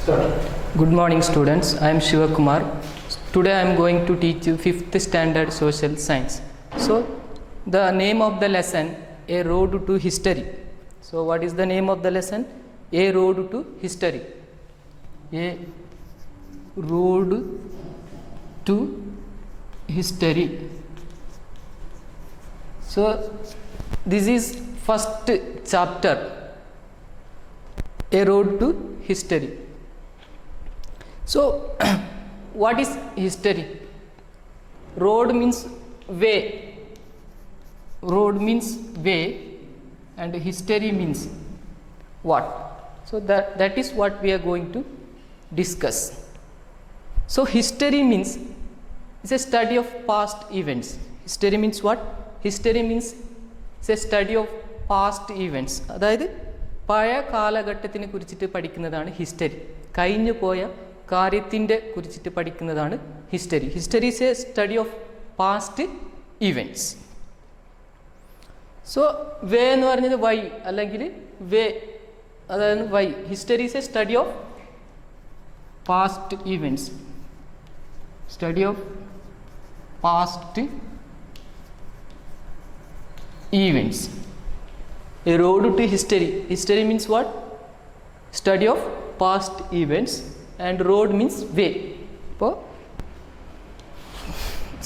Good morning students, I am Shivakumar. Today I am going to teach you 5th standard social science. So the name of the lesson, A Road to History. So what is the name of the lesson? A Road to History. A Road to History. So this is first chapter, A Road to History. So what is history? Road means way. Road means way and history means what? So that is what we are going to discuss. So history means it's a study of past events. History means what? History means it's a study of past events. അതായത് പഴയ കാലഘട്ടത്തിനെ കുറിച്ചിട്ട് പഠിക്കുന്നതാണ് history. കഴിഞ്ഞു പോയ കാര്യത്തിൻ്റെ കുറിച്ചിട്ട് പഠിക്കുന്നതാണ് history. History is a study of past events. So way എന്ന് പറഞ്ഞത് വൈ അല്ലെങ്കിൽ വേ, അതായത് why. History is a study of past events. Study of past events. A road to history. History means what? Study of past events, and road means way.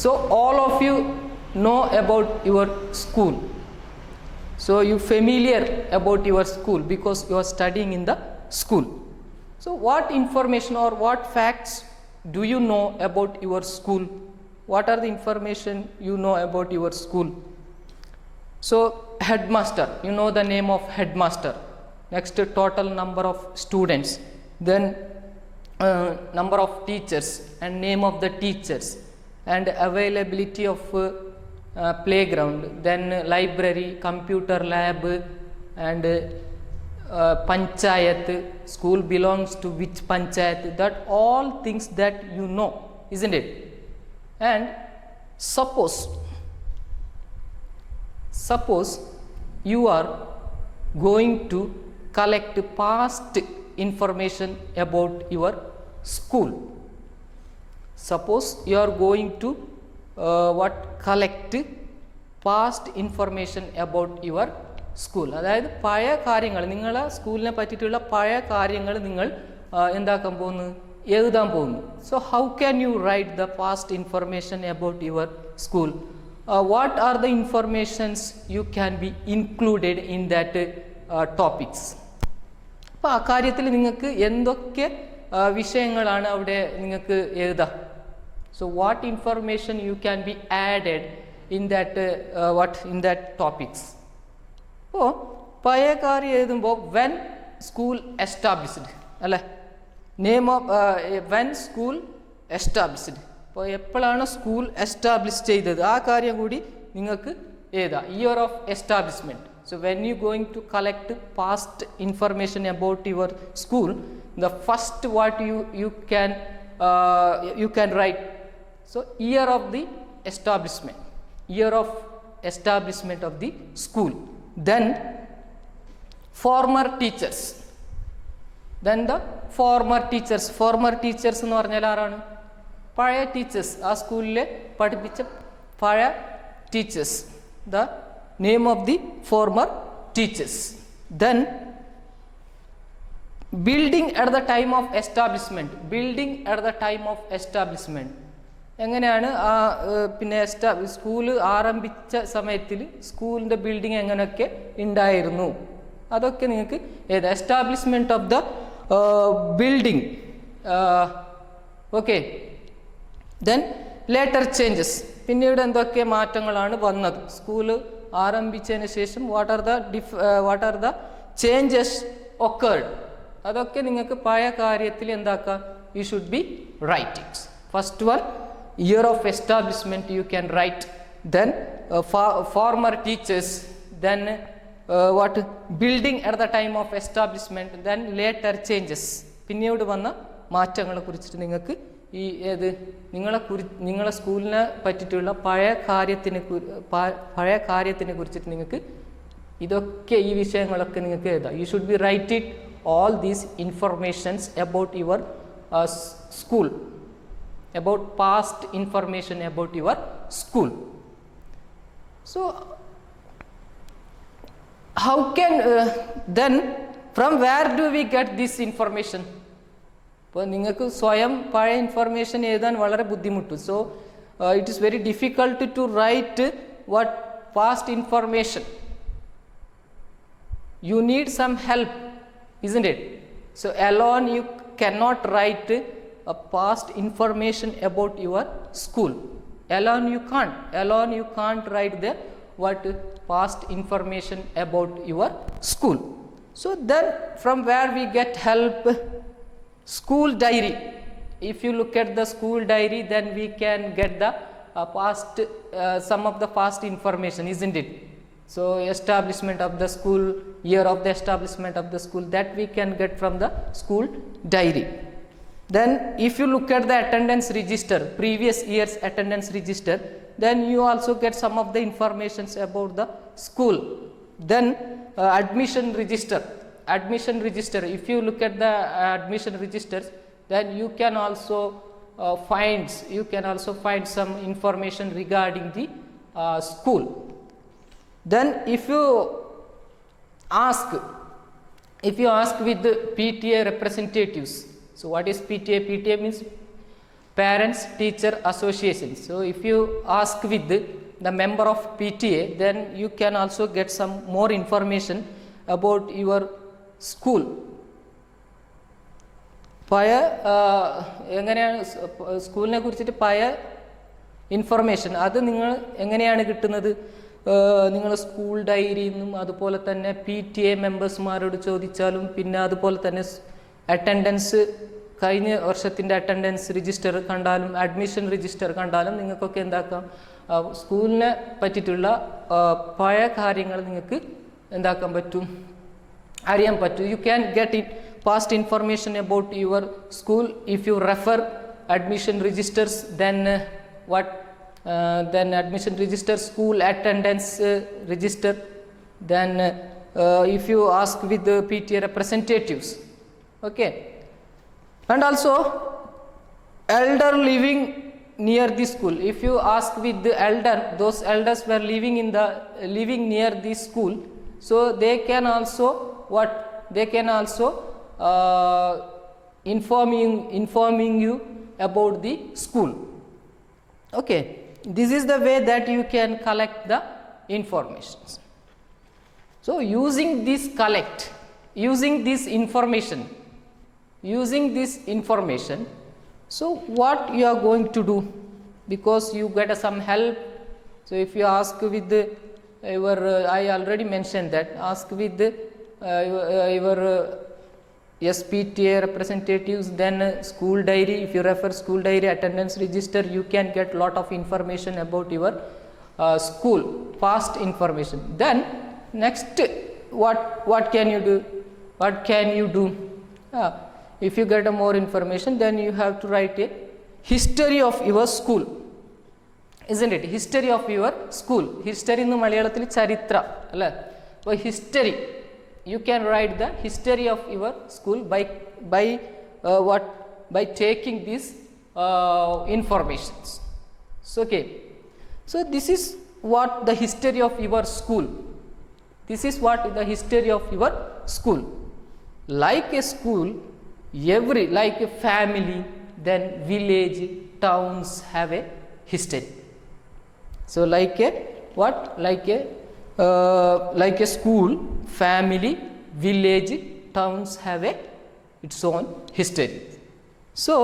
So all of you know about your school. So you familiar about your school because you are studying in the school. So what information or what facts do you know about your school? What are the information you know about your school? So headmaster, you know the name of headmaster. Next, total number of students, then number of teachers and name of the teachers, and availability of playground, then library, computer lab, and panchayat, school belongs to which panchayat. That all things that you know, isn't it? And suppose you are going to collect past information about your school. Suppose you are going to collect past information about your school. അതായത് പഴയ കാര്യങ്ങൾ, നിങ്ങളെ സ്കൂളിനെ പറ്റിയിട്ടുള്ള പഴയ കാര്യങ്ങൾ നിങ്ങൾ എന്താക്കാൻ പോകുന്നു, എഴുതാൻ പോകുന്നു. So how can you write the past information about your school? What are the informations you can be included in that topics? അപ്പോൾ ആ കാര്യത്തിൽ നിങ്ങൾക്ക് എന്തൊക്കെ വിഷയങ്ങളാണ് അവിടെ നിങ്ങൾക്ക് എഴുതാം? So what information you can be added in that in that topics? അപ്പോൾ പഴയ കാര്യം എഴുതുമ്പോൾ when school established അല്ലേ, name of when school established. അപ്പോൾ എപ്പോഴാണ് സ്കൂൾ എസ്റ്റാബ്ലിഷ് ചെയ്തത് ആ കാര്യം കൂടി നിങ്ങൾക്ക് എഴുതാം. Year of establishment. So when you going to collect past information about your school, the first what you can write. So year of the establishment, year of establishment of the school. Then former teachers. Then the former teachers. Former teachers എന്ന് പറഞ്ഞാൽ ആരാണ്? പഴയ teachers, ആ സ്കൂളിൽ പഠിപ്പിച്ച പഴയ teachers. The name of the former teachers. Then building at the time of establishment. Building at the time of establishment എങ്ങനെയാണ് ആ പിന്നെ സ്കൂൾ ആരംഭിച്ച സമയത്തിൽ സ്കൂളിൻ്റെ ബിൽഡിംഗ് എങ്ങനെയൊക്കെ ഉണ്ടായിരുന്നു അതൊക്കെ നിങ്ങൾക്ക് ഏത് establishment of the building. Okay. Then later changes. പിന്നീട് എന്തൊക്കെ മാറ്റങ്ങളാണ് വന്നത് സ്കൂൾ ആരംഭിച്ചതിന് ശേഷം? What are the changes occurred? അതൊക്കെ നിങ്ങൾക്ക് പഴയ കാര്യത്തിൽ എന്താക്കാം? You should be write it. First one, year of establishment you can write. Then former teachers. Then what building at the time of establishment. Then later changes. പിന്നീട് വന്ന മാറ്റങ്ങളെ കുറിച്ചിട്ട് നിങ്ങൾക്ക് ഈ നിങ്ങളെ സ്കൂളിനെ പറ്റിയിട്ടുള്ള പഴയ കാര്യത്തിനെ കുറിച്ചിട്ട് നിങ്ങൾക്ക് ഇതൊക്കെ ഈ വിഷയങ്ങളൊക്കെ നിങ്ങൾക്ക് എഴുതാം. You should be write it all these informations about your school, about past information about your school. So how can then from where do we get this information? ഇപ്പോൾ നിങ്ങൾക്ക് സ്വയം പഴയ ഇൻഫർമേഷൻ എഴുതാൻ വളരെ ബുദ്ധിമുട്ടും. So it is very difficult to write what past information. You need some help, isn't it? So alone you cannot write a past information about your school. Alone you can't write the what past information about your school. So then from where we get help? School diary. If you look at the school diary, then we can get the past some of the past information, isn't it? So establishment of the school, year of the establishment of the school, that we can get from the school diary. Then if you look at the attendance register, previous year's attendance register, then you also get some of the informations about the school. Then admission register. If you look at the admission registers, then you can also find some information regarding the school. Then if you ask with the PTA representatives, so what is PTA? PTA means Parents Teacher Association. So if you ask with the member of PTA, then you can also get some more information about your school. പഴയ എങ്ങനെയാണ് സ്കൂളിനെ കുറിച്ചിട്ട് പഴയ information അത് നിങ്ങൾ എങ്ങനെയാണ് കിട്ടുന്നത്? നിങ്ങൾ സ്കൂൾ ഡയറിയിൽ നിന്നും അതുപോലെ തന്നെ PTA മെമ്പേഴ്സ്മാരോട് ചോദിച്ചാലും പിന്നെ അതുപോലെ തന്നെ അറ്റൻഡൻസ് കഴിഞ്ഞ വർഷത്തിൻ്റെ അറ്റൻഡൻസ് രജിസ്റ്റർ കണ്ടാലും അഡ്മിഷൻ രജിസ്റ്റർ കണ്ടാലും നിങ്ങൾക്കൊക്കെ എന്താക്കാം സ്കൂളിനെ പറ്റിയിട്ടുള്ള പഴയ കാര്യങ്ങൾ നിങ്ങൾക്ക് എന്താക്കാൻ പറ്റും, അറിയാൻ പറ്റും. You can get it past information about your school if you refer admission registers. Then then admission register, school attendance register. Then if you ask with the PTA representatives, okay. And also elder living near the school, if you ask with the elder, those elders were living near the school, so they can also informing you about the school. Okay, this is the way that you can collect the information. So using this information, so what you are going to do, because you get some help. So if you ask with your I already mentioned that, ask with your PTA representatives, then school diary. If you refer school diary, attendance register, you can get lot of information about your school, past information. Then next, what can you do? If you get more information, then you have to write a history of your school, isn't it? History of your school. History in Malayalam charitra, alla. So history, you can write the history of your school by taking these informations. So, okay, so this is what the history of your school. Like a school, like a family, then village, towns have a history. So like a school, family, village, towns have its own history. So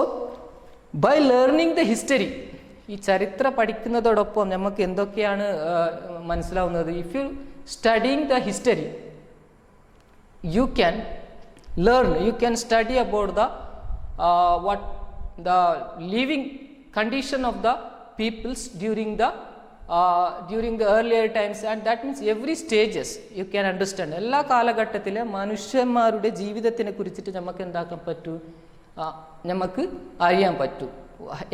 by learning the history, ഈ ചരിത്ര പഠിക്കുന്നതോടൊപ്പം നമുക്ക് എന്തൊക്കെയാണ് മനസ്സിലാവുന്നത്? If you studying the history, you can study about the living condition of the peoples during the earlier times, and that means every stages you can understand. എല്ലാ കാലഘട്ടത്തിലെ മനുഷ്യന്മാരുടെ ജീവിതത്തിനെ കുറിച്ചിട്ട് നമുക്ക് എന്താക്കാൻ പറ്റൂ, നമുക്ക് അറിയാൻ പറ്റൂ.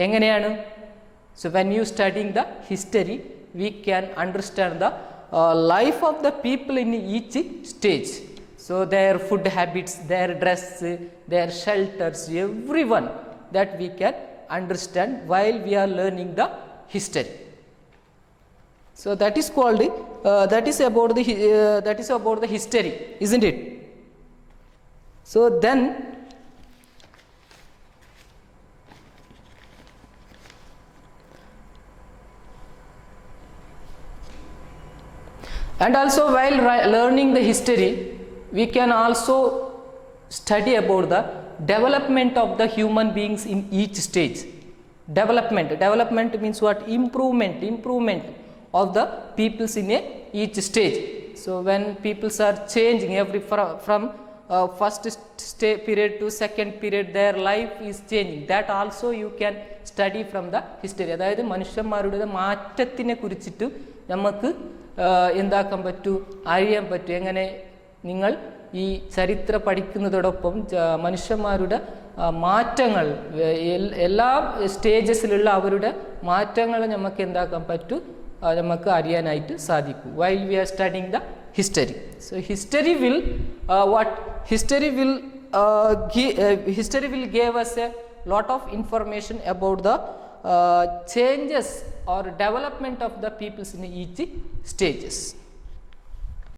എങ്ങനെയാണ്? So when you studying the history, we can understand the life of the people in each stage. So their food habits, their dress, their shelters, everyone that we can understand while we are learning the history. So that is called that is about the history, isn't it? So then and also while learning the history, we can also study about the development of the human beings in each stage. Development means what? Improvement of the peoples in each stage. So when peoples are changing from first period to second period, their life is changing. That also you can study from the history. അതായത് മനുഷ്യന്മാരുടെ മാറ്റത്തിനെ കുറിച്ചിട്ട് നമുക്ക് എന്താക്കാൻ പറ്റൂ, അറിയാൻ പറ്റും. എങ്ങനെ നിങ്ങൾ ഈ ചരിത്രം പഠിക്കുന്നതോടൊപ്പം മനുഷ്യന്മാരുടെ മാറ്റങ്ങൾ, എല്ലാ സ്റ്റേജസിലുള്ള അവരുടെ മാറ്റങ്ങൾ നമുക്ക് എന്താക്കാൻ പറ്റും, നമുക്ക് അറിയാനായിട്ട് സാധിക്കും while we are studying the history. So history will give us a lot of information about the changes or development of the peoples in each stages.